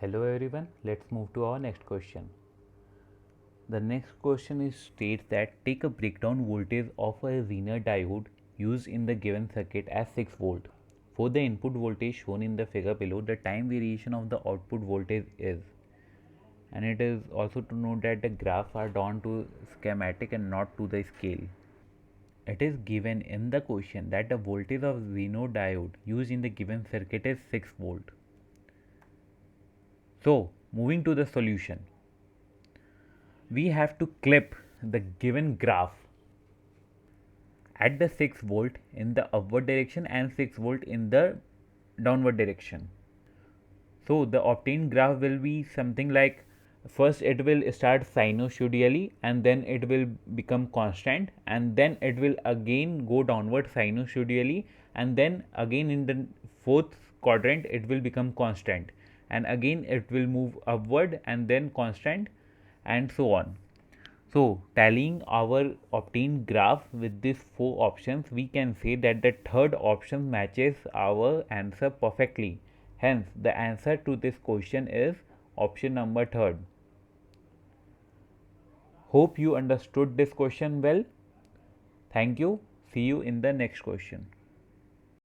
Hello everyone, let's move to our next question. The next question states that take a breakdown voltage of a Zener diode used in the given circuit as 6 volt. For the input voltage shown in the figure below, the time variation of the output voltage is. And it is also to note that the graphs are drawn to schematic and not to the scale. It is given in the question that the voltage of Zener diode used in the given circuit is 6 volt. So, moving to the solution, we have to clip the given graph at the 6 volt in the upward direction and 6 volt in the downward direction. So, the obtained graph will be something like, first it will start sinusoidally and then it will become constant, and then it will again go downward sinusoidally, and then again in the fourth quadrant it will become constant, and again it will move upward and then constant, and so on. So, tallying our obtained graph with these 4 options, we can say that the third option matches our answer perfectly. Hence, the answer to this question is option number 3rd. Hope you understood this question well. Thank you. See you in the next question.